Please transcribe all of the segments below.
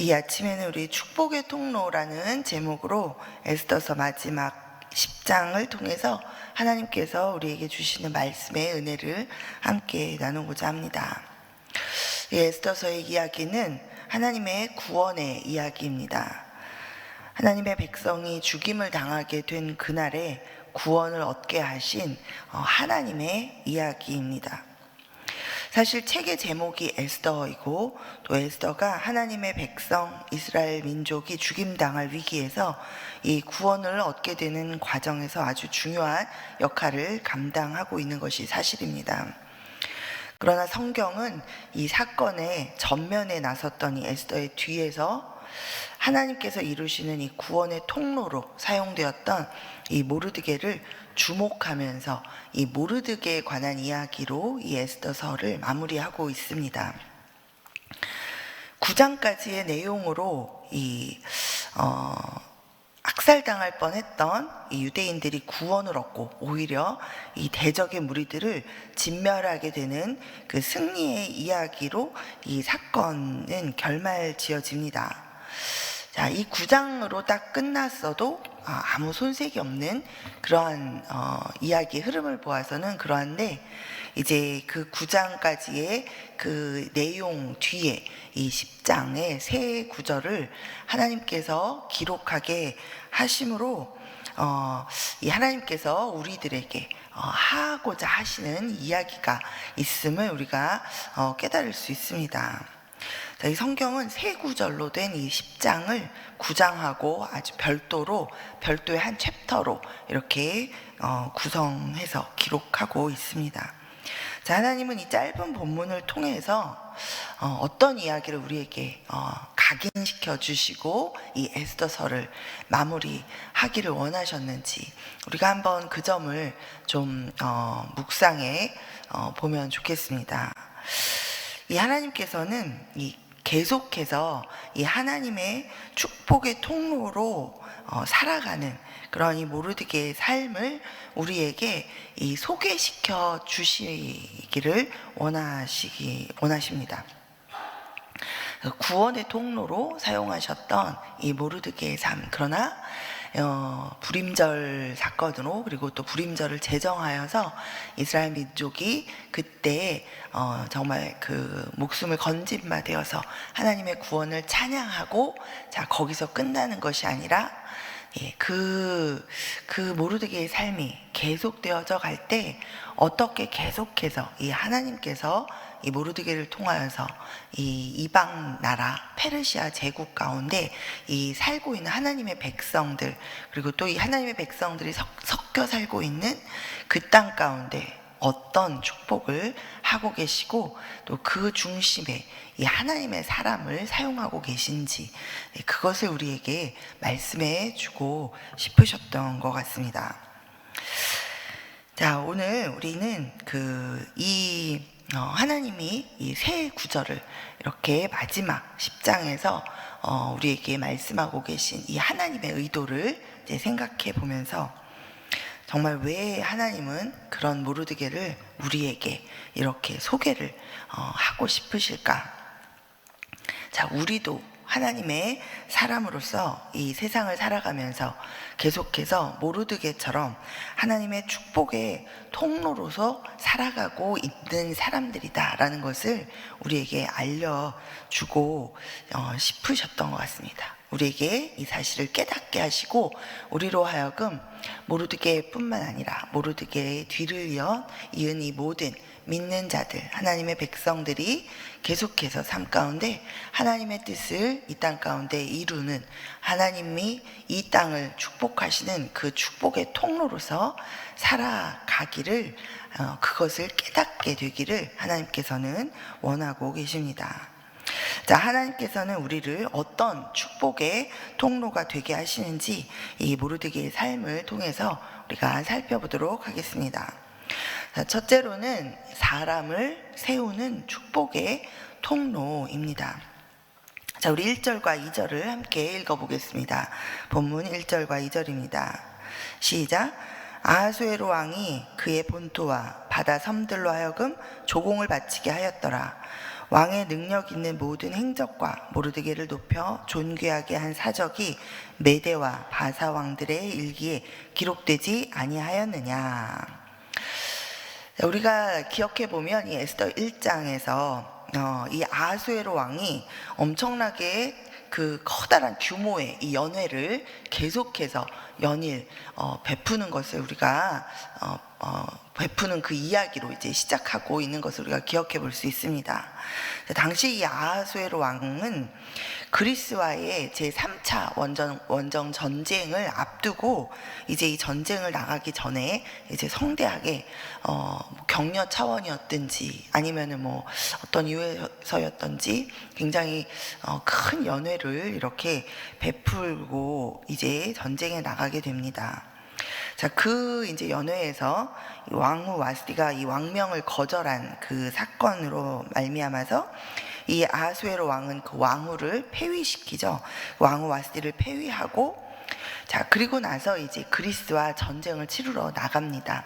이 아침에는 우리 축복의 통로라는 제목으로 에스더서 마지막 10장을 통해서 하나님께서 우리에게 주시는 말씀의 은혜를 함께 나누고자 합니다. 이 에스더서의 이야기는 하나님의 구원의 이야기입니다. 하나님의 백성이 죽임을 당하게 된 그날에 구원을 얻게 하신 하나님의 이야기입니다. 사실 책의 제목이 에스더이고 또 에스더가 하나님의 백성 이스라엘 민족이 죽임당할 위기에서 이 구원을 얻게 되는 과정에서 아주 중요한 역할을 감당하고 있는 것이 사실입니다. 그러나 성경은 이 사건의 전면에 나섰던 이 에스더의 뒤에서 하나님께서 이루시는 이 구원의 통로로 사용되었던 이 모르드게를 주목하면서 이 모르드게에 관한 이야기로 이 에스더서를 마무리하고 있습니다. 9장까지의 내용으로 학살당할 뻔했던 이 유대인들이 구원을 얻고 오히려 이 대적의 무리들을 진멸하게 되는 그 승리의 이야기로 이 사건은 결말지어집니다. 자, 이 9장으로 딱 끝났어도 아무 손색이 없는 그러한 이야기 흐름을 보아서는 그러한데, 이제 그 9장까지의 그 내용 뒤에 이 10장의 새 구절을 하나님께서 기록하게 하심으로 이 하나님께서 우리들에게 하고자 하시는 이야기가 있음을 우리가 깨달을 수 있습니다. 자, 이 성경은 세 구절로 된 이 10장을 9장하고 아주 별도의 한 챕터로 이렇게 구성해서 기록하고 있습니다. 자, 하나님은 이 짧은 본문을 통해서 어떤 이야기를 우리에게 각인시켜 주시고 이 에스더서를 마무리하기를 원하셨는지 우리가 한번 그 점을 좀 묵상해 보면 좋겠습니다. 이 하나님께서는 계속해서 이 하나님의 축복의 통로로 살아가는 그런 이 모르드게의 삶을 우리에게 소개시켜 주시기를 원하십니다. 구원의 통로로 사용하셨던 이 모르드게의 삶, 그러나 불임절 사건으로 그리고 또 불임절을 제정하여서 이스라엘 민족이 그때 정말 그 목숨을 건진 바 되어서 하나님의 구원을 찬양하고, 자, 거기서 끝나는 것이 아니라 그 모르드게의 삶이 계속되어져 갈 때 어떻게 계속해서 이 하나님께서 이 모르드게를 통하여서 이 이방 나라 페르시아 제국 가운데 이 살고 있는 하나님의 백성들, 그리고 또 이 하나님의 백성들이 섞여 살고 있는 그 땅 가운데 어떤 축복을 하고 계시고 또 그 중심에 이 하나님의 사람을 사용하고 계신지, 그것을 우리에게 말씀해 주고 싶으셨던 것 같습니다. 자, 오늘 우리는 하나님이 이 새 구절을 이렇게 마지막 10장에서 우리에게 말씀하고 계신 이 하나님의 의도를 이제 생각해 보면서 정말 왜 하나님은 그런 모르드게를 우리에게 이렇게 소개를 하고 싶으실까? 자, 우리도 하나님의 사람으로서 이 세상을 살아가면서 계속해서 모르드게처럼 하나님의 축복의 통로로서 살아가고 있는 사람들이다라는 것을 우리에게 알려주고 싶으셨던 것 같습니다. 우리에게 이 사실을 깨닫게 하시고 우리로 하여금 모르드게뿐만 아니라 모르드게의 뒤를 이은 이 모든 믿는 자들, 하나님의 백성들이 계속해서 삶 가운데 하나님의 뜻을 이 땅 가운데 이루는, 하나님이 이 땅을 축복하시는 그 축복의 통로로서 살아가기를, 그것을 깨닫게 되기를 하나님께서는 원하고 계십니다. 자, 하나님께서는 우리를 어떤 축복의 통로가 되게 하시는지 이 모르드게의 삶을 통해서 우리가 살펴보도록 하겠습니다. 자, 첫째로는 사람을 세우는 축복의 통로입니다. 자, 우리 1절과 2절을 함께 읽어보겠습니다. 본문 1절과 2절입니다. 시작. 아하수에로 왕이 그의 본토와 바다 섬들로 하여금 조공을 바치게 하였더라. 왕의 능력 있는 모든 행적과 모르드게를 높여 존귀하게 한 사적이 메대와 바사 왕들의 일기에 기록되지 아니하였느냐. 우리가 기억해 보면 이 에스더 1장에서 이 아하수에로 왕이 엄청나게 그 커다란 규모의 이 연회를 계속해서 연일 베푸는 것을 우리가 베푸는 그 이야기로 이제 시작하고 있는 것을 우리가 기억해 볼 수 있습니다. 당시 이 아하수에로 왕은 그리스와의 제3차 원정 전쟁을 앞두고 이제 이 전쟁을 나가기 전에 이제 성대하게 격려 차원이었든지 아니면은 뭐 어떤 이유에서였던지 굉장히 큰 연회를 이렇게 베풀고 이제 전쟁에 나가게 됩니다. 자, 그 이제 연회에서 왕후 와스디가 이 왕명을 거절한 그 사건으로 말미암아서 이 아하수에로 왕은 그 왕후를 폐위시키죠. 왕후 와스디를 폐위하고, 자, 그리고 나서 이제 그리스와 전쟁을 치르러 나갑니다.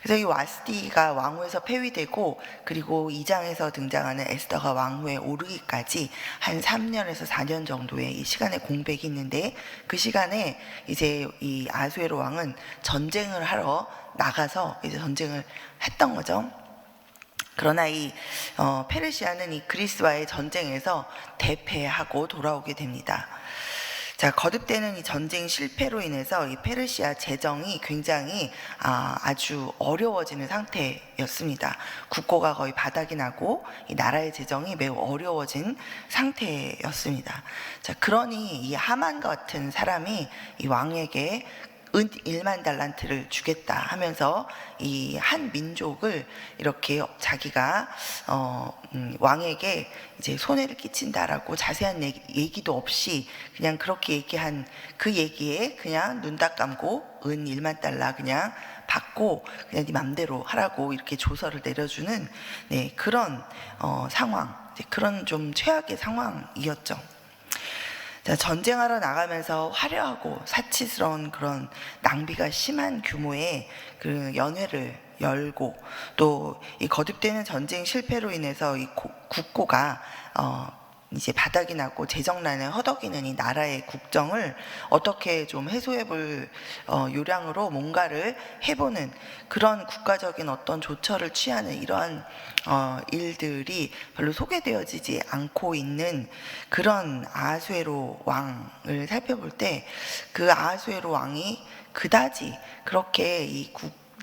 그래서 이 와스디가 왕후에서 폐위되고, 그리고 2장에서 등장하는 에스더가 왕후에 오르기까지 한 3년에서 4년 정도의 이 시간의 공백이 있는데, 그 시간에 이제 이 아하수에로 왕은 전쟁을 하러 나가서 이제 전쟁을 했던 거죠. 그러나 이 페르시아는 이 그리스와의 전쟁에서 대패하고 돌아오게 됩니다. 자, 거듭되는 이 전쟁 실패로 인해서 이 페르시아 재정이 굉장히 아주 어려워지는 상태였습니다. 국고가 거의 바닥이 나고 이 나라의 재정이 매우 어려워진 상태였습니다. 자, 그러니 이 하만 같은 사람이 이 왕에게 은 1만 달란트를 주겠다 하면서 이 한 민족을 이렇게 자기가 왕에게 이제 손해를 끼친다라고 자세한 얘기도 없이 그냥 그렇게 얘기한 그 얘기에 그냥 눈 딱 감고 은 1만 달러 그냥 받고 그냥 네 맘대로 하라고 이렇게 조서를 내려주는 그런 상황, 그런 좀 최악의 상황이었죠. 자, 전쟁하러 나가면서 화려하고 사치스러운 그런 낭비가 심한 규모의 그 연회를 열고, 또 이 거듭되는 전쟁 실패로 인해서 이 국고가 이제 바닥이 나고 재정난에 허덕이는 이 나라의 국정을 어떻게 좀 해소해 볼 요량으로 뭔가를 해보는 그런 국가적인 어떤 조처를 취하는 이러한 일들이 별로 소개되어지지 않고 있는 그런 아하수에로 왕을 살펴볼 때, 그 아하수에로 왕이 그다지 그렇게 이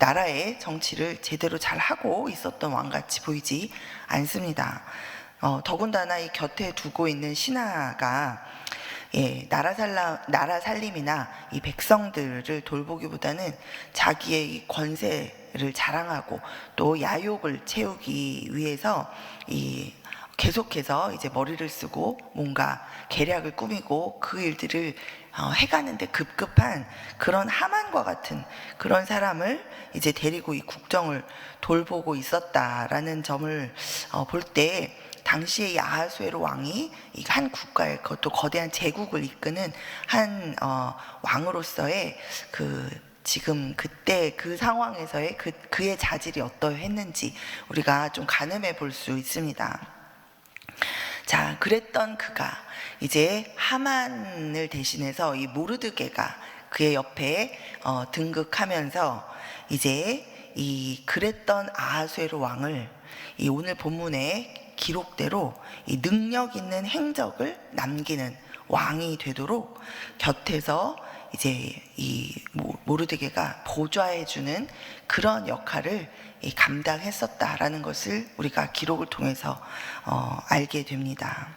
나라의 정치를 제대로 잘 하고 있었던 왕같이 보이지 않습니다. 더군다나 이 곁에 두고 있는 신하가 나라 살림이나 이 백성들을 돌보기보다는 자기의 이 권세를 자랑하고 또 야욕을 채우기 위해서 계속해서 이제 머리를 쓰고 뭔가 계략을 꾸미고 그 일들을 해가는데 급급한 그런 하만과 같은 그런 사람을 이제 데리고 이 국정을 돌보고 있었다라는 점을 볼 때, 당시에 이 아하수에로 왕이 이 한 국가의 그것도 거대한 제국을 이끄는 한 왕으로서의 지금 그때 그 상황에서의 그의 자질이 어떠했는지 우리가 좀 가늠해 볼 수 있습니다. 자, 그랬던 그가 이제 하만을 대신해서 이 모르드게가 그의 옆에 등극하면서 이제 이 그랬던 아하수에로 왕을 이 오늘 본문의 기록대로 이 능력 있는 행적을 남기는 왕이 되도록 곁에서 이제 이 모르드게가 보좌해주는 그런 역할을 감당했었다라는 것을 우리가 기록을 통해서 알게 됩니다.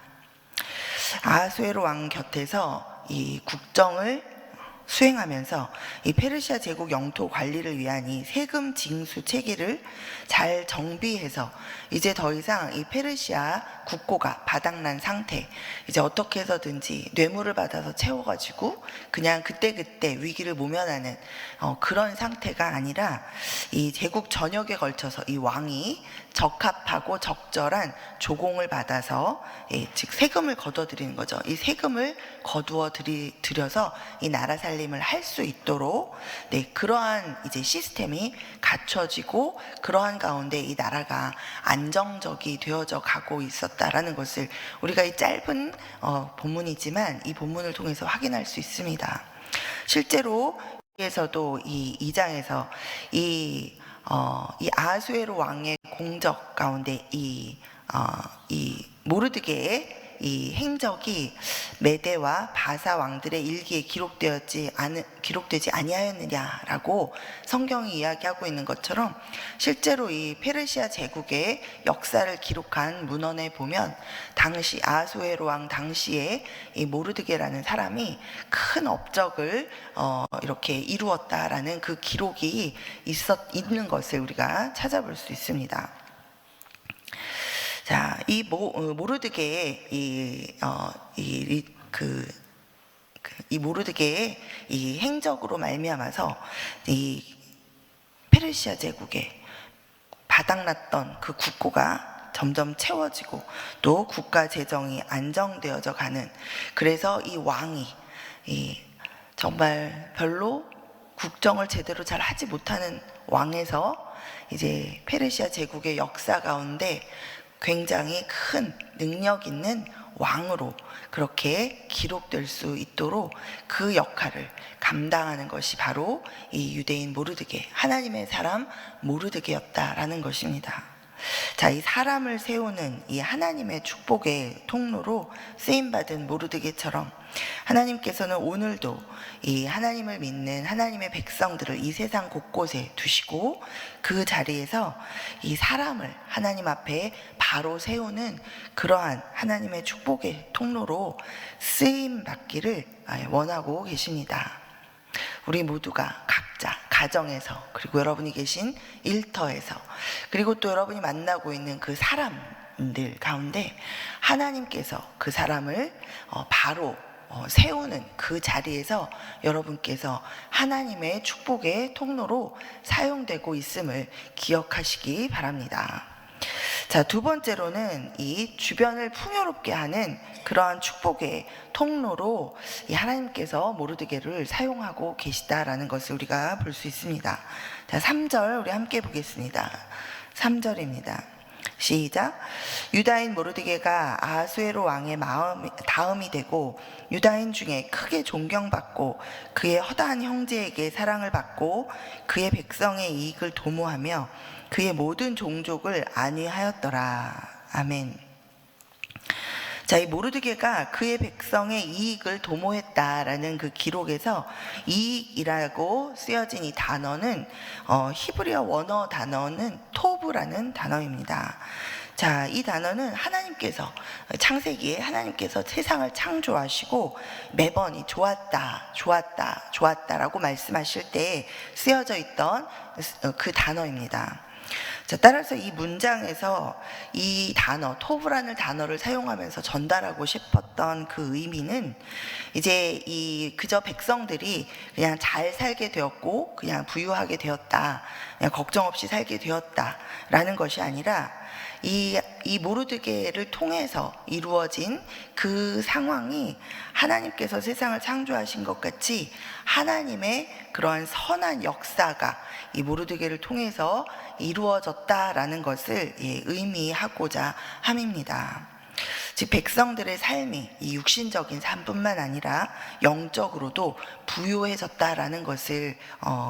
아하수에로 왕 곁에서 이 국정을 수행하면서 이 페르시아 제국 영토 관리를 위한 이 세금 징수 체계를 잘 정비해서 이제 더 이상 이 페르시아 국고가 바닥난 상태, 이제 어떻게 해서든지 뇌물을 받아서 채워가지고 그냥 그때그때 위기를 모면하는 그런 상태가 아니라 이 제국 전역에 걸쳐서 이 왕이 적합하고 적절한 조공을 받아서 즉 세금을 거둬들이는 거죠. 이 세금을 거두어 들여서 이 나라 살림 살림을 할 수 있도록 그러한 이제 시스템이 갖춰지고 그러한 가운데 이 나라가 안정적이 되어져 가고 있었다라는 것을 우리가 이 짧은 본문이지만 이 본문을 통해서 확인할 수 있습니다. 실제로 에서도 이 2장에서 이 아하수에로 왕의 공적 가운데 이 모르드게의 이 행적이 메대와 바사 왕들의 일기에 기록되지 아니하였느냐라고 성경이 이야기하고 있는 것처럼 실제로 이 페르시아 제국의 역사를 기록한 문헌에 보면 당시 아하수에로 왕 당시에 이 모르드게라는 사람이 큰 업적을 이렇게 이루었다라는 그 기록이 있는 것을 우리가 찾아볼 수 있습니다. 자, 이 모르드게의 이 모르드게의 이 행적으로 말미암아서 이 페르시아 제국에 바닥났던 그 국고가 점점 채워지고 또 국가 재정이 안정되어져 가는, 그래서 이 왕이 정말 별로 국정을 제대로 잘 하지 못하는 왕에서 이제 페르시아 제국의 역사 가운데 굉장히 큰 능력 있는 왕으로 그렇게 기록될 수 있도록 그 역할을 감당하는 것이 바로 이 유대인 모르드게, 하나님의 사람 모르드게였다라는 것입니다. 자, 이 사람을 세우는 이 하나님의 축복의 통로로 쓰임받은 모르드게처럼 하나님께서는 오늘도 이 하나님을 믿는 하나님의 백성들을 이 세상 곳곳에 두시고 그 자리에서 이 사람을 하나님 앞에 바로 세우는 그러한 하나님의 축복의 통로로 쓰임받기를 원하고 계십니다. 우리 모두가 각자 가정에서, 그리고 여러분이 계신 일터에서, 그리고 또 여러분이 만나고 있는 그 사람들 가운데 하나님께서 그 사람을 바로 세우는 그 자리에서 여러분께서 하나님의 축복의 통로로 사용되고 있음을 기억하시기 바랍니다. 자, 두 번째로는 이 주변을 풍요롭게 하는 그러한 축복의 통로로 이 하나님께서 모르드게를 사용하고 계시다라는 것을 우리가 볼 수 있습니다. 자, 3절 우리 함께 보겠습니다. 3절입니다. 시작. 유다인 모르드게가 아하수에로 왕의 다음이 되고 유다인 중에 크게 존경받고 그의 허다한 형제에게 사랑을 받고 그의 백성의 이익을 도모하며 그의 모든 종족을 안위하였더라. 아멘. 자, 이 모르드게가 그의 백성의 이익을 도모했다라는 그 기록에서 이익이라고 쓰여진 이 단어는 히브리어 원어 단어는 토브라는 단어입니다. 자, 이 단어는 하나님께서 창세기에 하나님께서 세상을 창조하시고 매번 이 좋았다, 좋았다, 좋았다라고 말씀하실 때 쓰여져 있던 그 단어입니다. 자, 따라서 이 문장에서 이 단어, 토브라는 단어를 사용하면서 전달하고 싶었던 그 의미는 이제 그저 백성들이 그냥 잘 살게 되었고 그냥 부유하게 되었다, 그냥 걱정 없이 살게 되었다라는 것이 아니라 이 모르드게를 통해서 이루어진 그 상황이 하나님께서 세상을 창조하신 것 같이 하나님의 그러한 선한 역사가 이 모르드게를 통해서 이루어졌다라는 것을 의미하고자 함입니다. 즉 백성들의 삶이 이 육신적인 삶뿐만 아니라 영적으로도 부유해졌다라는 것을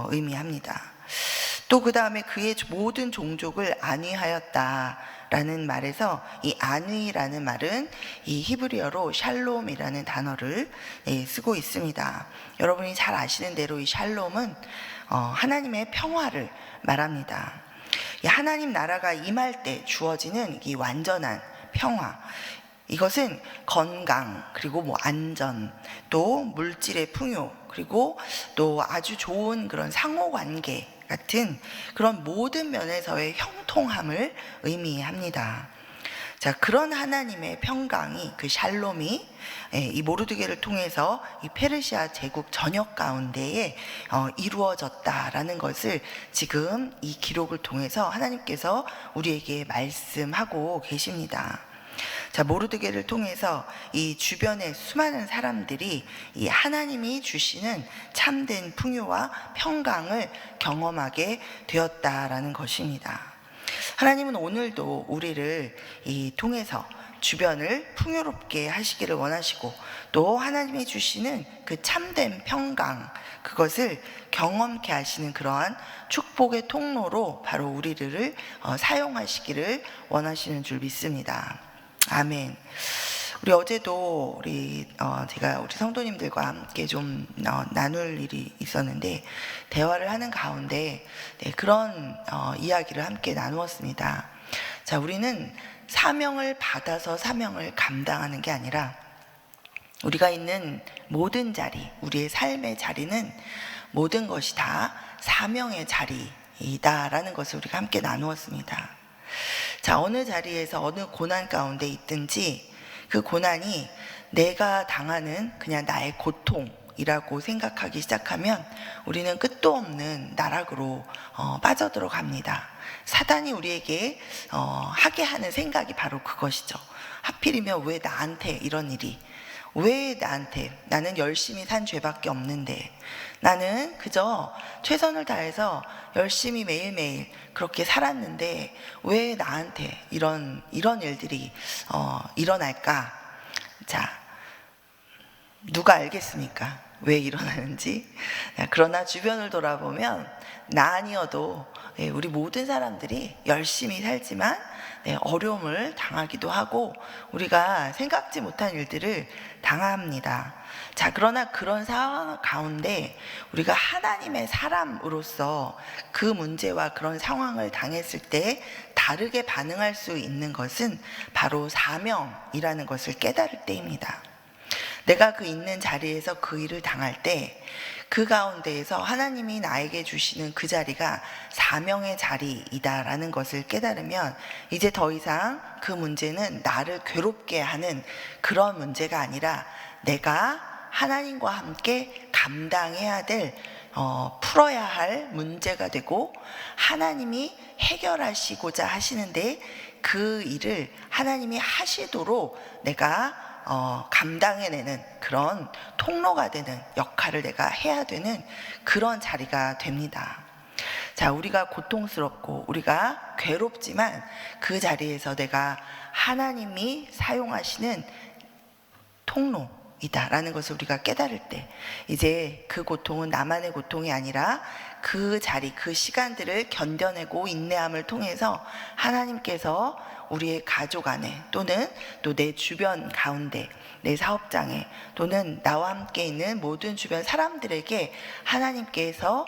의미합니다. 또 그 다음에 그의 모든 종족을 안위하였다라는 말에서 이 안위라는 말은 이 히브리어로 샬롬이라는 단어를 쓰고 있습니다. 여러분이 잘 아시는 대로 이 샬롬은 하나님의 평화를 말합니다. 이 하나님 나라가 임할 때 주어지는 이 완전한 평화, 이것은 건강, 그리고 안전, 또 물질의 풍요, 그리고 또 아주 좋은 그런 상호관계 같은 그런 모든 면에서의 형통함을 의미합니다. 자, 그런 하나님의 평강이, 그 샬롬이 이 모르드게를 통해서 이 페르시아 제국 전역 가운데에 이루어졌다라는 것을 지금 이 기록을 통해서 하나님께서 우리에게 말씀하고 계십니다. 자, 모르드게를 통해서 이 주변의 수많은 사람들이 이 하나님이 주시는 참된 풍요와 평강을 경험하게 되었다라는 것입니다. 하나님은 오늘도 우리를 이 통해서 주변을 풍요롭게 하시기를 원하시고, 또 하나님이 주시는 그 참된 평강, 그것을 경험케 하시는 그러한 축복의 통로로 바로 우리를 사용하시기를 원하시는 줄 믿습니다. 아멘. 우리 어제도 제가 우리 성도님들과 함께 좀 나눌 일이 있었는데, 대화를 하는 가운데 그런 이야기를 함께 나누었습니다. 자, 우리는 사명을 받아서 사명을 감당하는 게 아니라, 우리가 있는 모든 자리, 우리의 삶의 자리는 모든 것이 다 사명의 자리이다라는 것을 우리가 함께 나누었습니다. 자, 어느 자리에서 어느 고난 가운데 있든지 그 고난이 내가 당하는 그냥 나의 고통이라고 생각하기 시작하면 우리는 끝도 없는 나락으로 빠져들어갑니다. 사단이 우리에게 하게 하는 생각이 바로 그것이죠. 하필이면 왜 나한테 이런 일이, 왜 나한테, 나는 열심히 산 죄밖에 없는데, 나는 그저 최선을 다해서 열심히 매일매일 그렇게 살았는데 왜 나한테 이런 일들이 일어날까? 자, 누가 알겠습니까? 왜 일어나는지. 그러나 주변을 돌아보면 나 아니어도 우리 모든 사람들이 열심히 살지만 어려움을 당하기도 하고 우리가 생각지 못한 일들을 당합니다. 자, 그러나 그런 상황 가운데 우리가 하나님의 사람으로서 그 문제와 그런 상황을 당했을 때 다르게 반응할 수 있는 것은 바로 사명이라는 것을 깨달을 때입니다. 내가 그 있는 자리에서 그 일을 당할 때 그 가운데에서 하나님이 나에게 주시는 그 자리가 사명의 자리이다라는 것을 깨달으면 이제 더 이상 그 문제는 나를 괴롭게 하는 그런 문제가 아니라 내가 하나님과 함께 감당해야 될 풀어야 할 문제가 되고, 하나님이 해결하시고자 하시는데 그 일을 하나님이 하시도록 내가 감당해내는 그런 통로가 되는 역할을 내가 해야 되는 그런 자리가 됩니다. 자, 우리가 고통스럽고 우리가 괴롭지만 그 자리에서 내가 하나님이 사용하시는 통로이다라는 것을 우리가 깨달을 때 이제 그 고통은 나만의 고통이 아니라 그 자리, 그 시간들을 견뎌내고 인내함을 통해서 하나님께서 우리의 가족 안에 또는 또 내 주변 가운데, 내 사업장에 또는 나와 함께 있는 모든 주변 사람들에게 하나님께서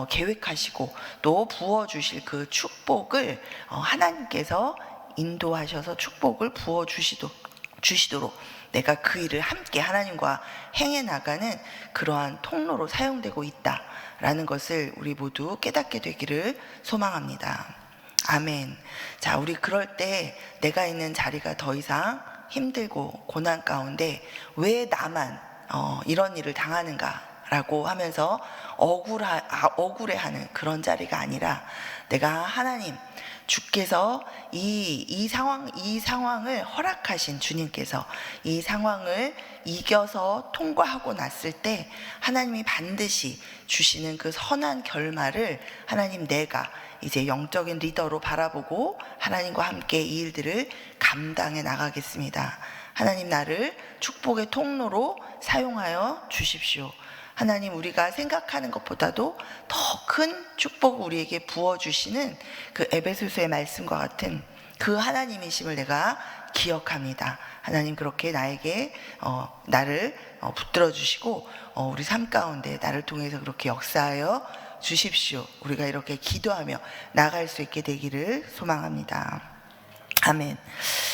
계획하시고 또 부어주실 그 축복을 하나님께서 인도하셔서 축복을 부어주시도록 내가 그 일을 함께 하나님과 행해 나가는 그러한 통로로 사용되고 있다라는 것을 우리 모두 깨닫게 되기를 소망합니다. 아멘. 자, 우리 그럴 때 내가 있는 자리가 더 이상 힘들고 고난 가운데 왜 나만 이런 일을 당하는가라고 하면서 억울해하는 그런 자리가 아니라, 내가 하나님, 주께서 이 상황을 허락하신 주님께서 이 상황을 이겨서 통과하고 났을 때 하나님이 반드시 주시는 그 선한 결말을 하나님, 내가 이제 영적인 리더로 바라보고 하나님과 함께 이 일들을 감당해 나가겠습니다. 하나님, 나를 축복의 통로로 사용하여 주십시오. 하나님, 우리가 생각하는 것보다도 더 큰 축복을 우리에게 부어주시는 그 에베소서의 말씀과 같은 그 하나님이심을 내가 기억합니다. 하나님, 그렇게 나에게 나를 붙들어 주시고 우리 삶 가운데 나를 통해서 그렇게 역사하여 주십시오. 우리가 이렇게 기도하며 나갈 수 있게 되기를 소망합니다. 아멘.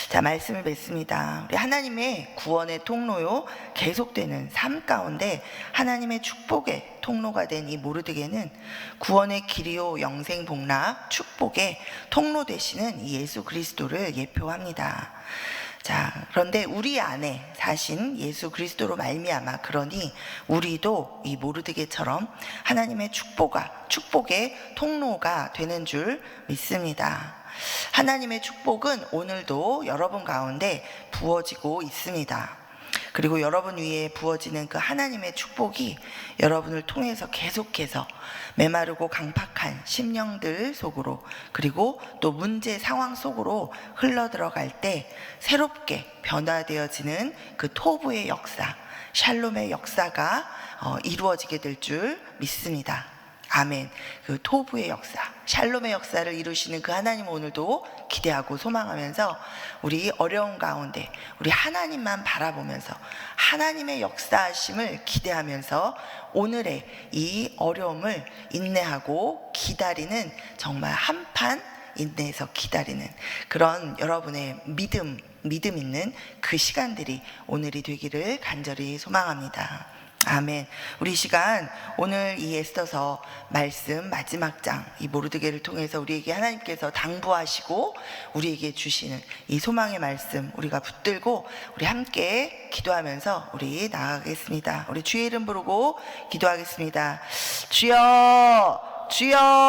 자, 말씀을 맺습니다. 우리 하나님의 구원의 통로요, 계속되는 삶 가운데 하나님의 축복의 통로가 된 이 모르드게는 구원의 길이요, 영생 복락, 축복의 통로 되시는 이 예수 그리스도를 예표합니다. 자, 그런데 우리 안에 사신 예수 그리스도로 말미암아, 그러니 우리도 이 모르드게처럼 하나님의 축복의 통로가 되는 줄 믿습니다. 하나님의 축복은 오늘도 여러분 가운데 부어지고 있습니다. 그리고 여러분 위에 부어지는 그 하나님의 축복이 여러분을 통해서 계속해서 메마르고 강팍한 심령들 속으로, 그리고 또 문제 상황 속으로 흘러들어갈 때 새롭게 변화되어지는 그 토부의 역사, 샬롬의 역사가 이루어지게 될 줄 믿습니다. 아멘. 그 토부의 역사, 샬롬의 역사를 이루시는 그 하나님 오늘도 기대하고 소망하면서, 우리 어려운 가운데 우리 하나님만 바라보면서 하나님의 역사하심을 기대하면서 오늘의 이 어려움을 인내하고 기다리는, 정말 한판 인내해서 기다리는 그런 여러분의 믿음 있는 그 시간들이 오늘이 되기를 간절히 소망합니다. 아멘. 우리 시간, 오늘 이 에스더서 말씀 마지막 장, 이 모르드게를 통해서 우리에게 하나님께서 당부하시고 우리에게 주시는 이 소망의 말씀 우리가 붙들고 우리 함께 기도하면서 우리 나아가겠습니다. 우리 주의 이름 부르고 기도하겠습니다. 주여, 주여.